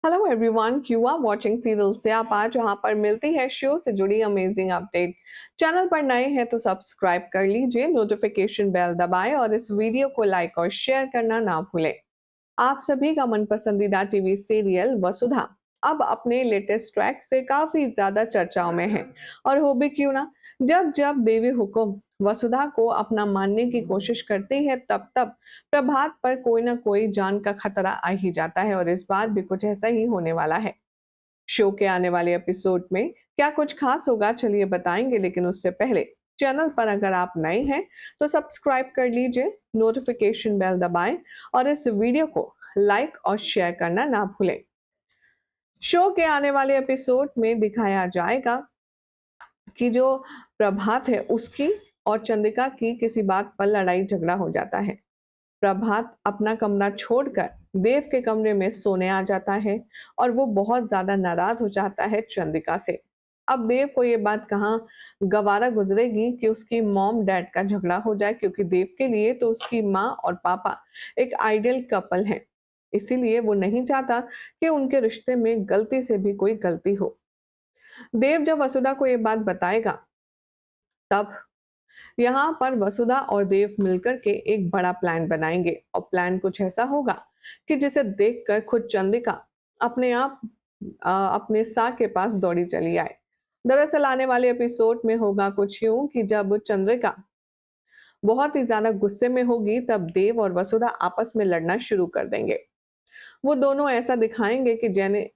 Hello everyone, Q R watching serial से आप आज जहां पर मिलती है शो से जुड़ी अमेजिंग अपडेट। चैनल पर नए हैं तो सब्सक्राइब कर लीजिए, नोटिफिकेशन बेल दबाएं और इस वीडियो को लाइक और शेयर करना ना भूलें। आप सभी का मन पसंदीदा टीवी सीरियल वसुधा अब अपने लेटेस्ट ट्रैक से काफी ज्यादा चर्चाओं में है। और हो भी क्यों ना, जब जब देवी हुकुम वसुधा को अपना मानने की कोशिश करती है तब तब प्रभात पर कोई ना कोई जान का खतरा आ ही जाता है, और इस बार भी कुछ ऐसा ही होने वाला है। शो के आने वाले एपिसोड में क्या कुछ खास होगा, चलिए बताएंगे, लेकिन उससे पहले चैनल पर अगर आप नए हैं तो सब्सक्राइब कर लीजिए, नोटिफिकेशन बेल दबाएं और इस वीडियो को लाइक और शेयर करना ना भूलें। शो के आने वाले एपिसोड में दिखाया जाएगा कि जो प्रभात है उसकी और चंद्रिका की किसी बात पर लड़ाई झगड़ा हो जाता है। प्रभात अपना कमरा छोड़कर देव के कमरे में सोने आ जाता है और वो बहुत ज्यादा नाराज हो जाता है चंद्रिका से। अब देव को ये बात कहाँ गवारा गुजरेगी कि उसकी मॉम डैड का झगड़ा हो जाए, क्योंकि देव के लिए तो उसकी माँ और पापा एक आइडियल कपल हैं। इसीलिए वो नहीं चाहता कि उनके रिश्ते में गलती से भी कोई गलती हो। देव जब वसुधा को ये बात बताएगा तब यहाँ पर वसुधा और देव मिलकर के एक बड़ा प्लान बनाएंगे, और प्लान कुछ ऐसा होगा कि जिसे देखकर खुद चंद्रिका अपने आप अपने सा के पास दौड़ी चली आए। दरअसल आने वाले एपिसोड में होगा कुछ यूं कि जब चंद्रिका बहुत ही ज्यादा गुस्से में होगी तब देव और वसुधा आपस में लड़ना शुरू कर देंगे। वो दोनों ऐसा दिखाएंगे कि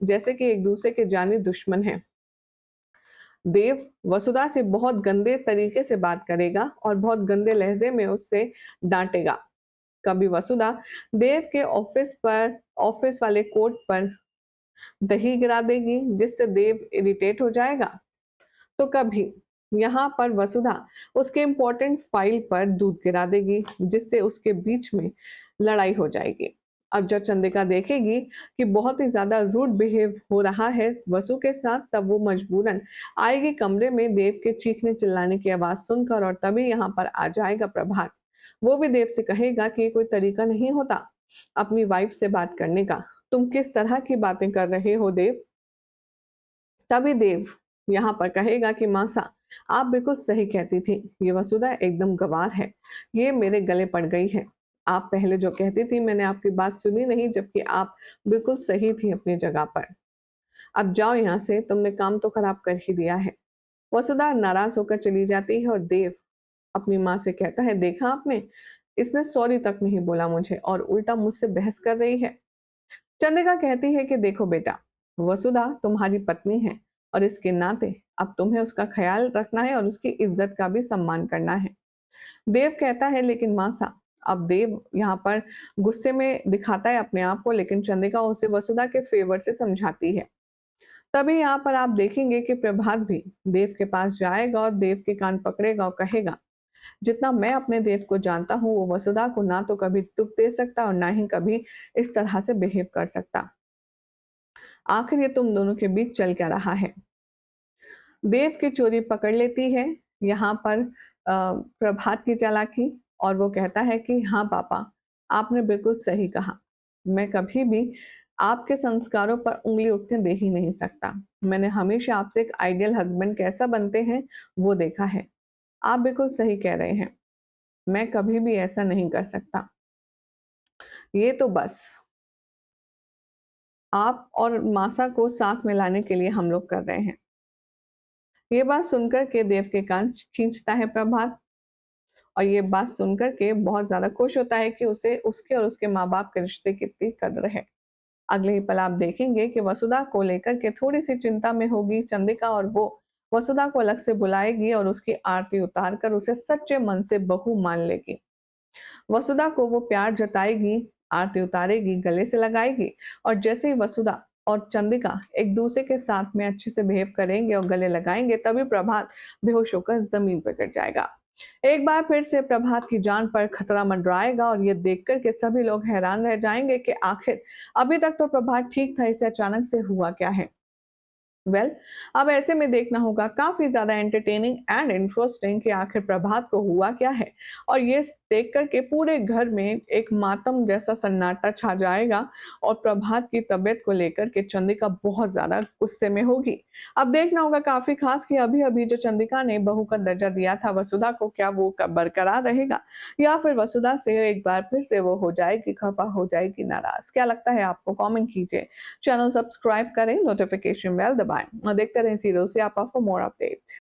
जैसे कि एक दूसरे के जानी दुश्मन हैं। देव वसुधा से बहुत गंदे तरीके से बात करेगा और बहुत गंदे लहजे में उससे डांटेगा। कभी वसुधा देव के ऑफिस वाले कोट पर दही गिरा देगी जिससे देव इरिटेट हो जाएगा। तो कभी यहाँ पर वसुधा उसके इम्पोर्टेंट फाइल पर दूध गिरा देगी जिससे उसके बीच में लड़ाई हो जाएगी। अब जब चंद्रिका देखेगी कि बहुत ही ज्यादा रूड बिहेव हो रहा है वसु के साथ, तब वो मजबूरन आएगी कमरे में देव के चीखने चिल्लाने की आवाज सुनकर, और तभी यहाँ पर आ जाएगा प्रभात। वो भी देव से कहेगा कि ये कोई तरीका नहीं होता अपनी वाइफ से बात करने का, तुम किस तरह की बातें कर रहे हो देव। तभी देव यहाँ पर कहेगा कि मासा, आप बिल्कुल सही कहती थी, ये वसुधा एकदम गवार है, ये मेरे गले पड़ गई है। आप पहले जो कहती थी मैंने आपकी बात सुनी नहीं, जबकि आप बिल्कुल सही थी अपनी जगह पर। अब जाओ यहाँ से, तुमने काम तो खराब कर ही दिया है। वसुधा नाराज होकर चली जाती है और देव अपनी माँ से कहता है, देखा आपने, इसने सॉरी तक नहीं बोला मुझे और उल्टा मुझसे बहस कर रही है। चंद्रिका कहती है कि देखो बेटा, वसुधा तुम्हारी पत्नी है और इसके नाते अब तुम्हें उसका ख्याल रखना है और उसकी इज्जत का भी सम्मान करना है। देव कहता है, लेकिन मासा, अब देव यहाँ पर गुस्से में दिखाता है अपने आप को, लेकिन चंद्रिका उसे वसुधा के फेवर से समझाती है। तभी यहाँ पर आप देखेंगे कि प्रभात भी देव के पास जाएगा और देव के कान पकड़ेगा और कहेगा, जितना मैं अपने देव को जानता हूँ वो वसुधा को ना तो कभी दुख दे सकता और ना ही कभी इस तरह से बिहेव कर सकता। आखिर ये तुम दोनों के बीच चल क्या रहा है। देव की चोरी पकड़ लेती है यहाँ पर प्रभात की चालाकी, और वो कहता है कि हाँ पापा, आपने बिल्कुल सही कहा, मैं कभी भी आपके संस्कारों पर उंगली उठने दे ही नहीं सकता। मैंने हमेशा आपसे एक आइडियल हस्बैंड कैसा बनते हैं वो देखा है। आप बिल्कुल सही कह रहे हैं, मैं कभी भी ऐसा नहीं कर सकता। ये तो बस आप और मासा को साथ में लाने के लिए हम लोग कर रहे हैं। ये बात सुनकर के देव के कान खींचता है प्रभात, और ये बात सुनकर के बहुत ज्यादा खुश होता है कि उसे उसके और उसके माँ बाप के रिश्ते की इतनी कदर है। अगले ही पल आप देखेंगे कि वसुधा को लेकर के थोड़ी सी चिंता में होगी चंद्रिका, और वो वसुधा को अलग से बुलाएगी और उसकी आरती उतार कर उसे सच्चे मन से बहू मान लेगी। वसुधा को वो प्यार जताएगी, आरती उतारेगी, गले से लगाएगी, और जैसे ही वसुधा और चंद्रिका एक दूसरे के साथ में अच्छे से बिहेव करेंगे और गले लगाएंगे, तभी प्रभात बेहोश होकर जमीन पर गिर जाएगा। एक बार फिर से प्रभात की जान पर खतरा मंडराएगा और ये देखकर के सभी लोग हैरान रह जाएंगे कि आखिर अभी तक तो प्रभात ठीक था, इसे अचानक से हुआ क्या है। अब ऐसे में देखना होगा काफी ज्यादा एंटरटेनिंग एंड इंटरेस्टिंग कि आखिर प्रभात को हुआ क्या है, और ये देख कर के पूरे घर में एक मातम जैसा सन्नाटा छा जाएगा और प्रभात की तबीयत को लेकर के चंद्रिका बहुत ज़्यादा गुस्से में होगी। अब देखना होगा काफ़ी ख़ास कि अभी-अभी जो चंद्रिका ने बहू का दर्जा दिया था वसुधा को, क्या वो क बरकरार रहेगा या फिर वसुधा से एक बार फिर से वो हो जाएगी खफ़ा, हो जाएगी नाराज़? क्या लगता है आपको? कमेंट कीजिए। चैनल सब्सक्राइब करें, नोटिफ़िकेशन बेल दबाएँ और देखते रहें सीरियल स्यापा फॉर मोर अपडेट्स।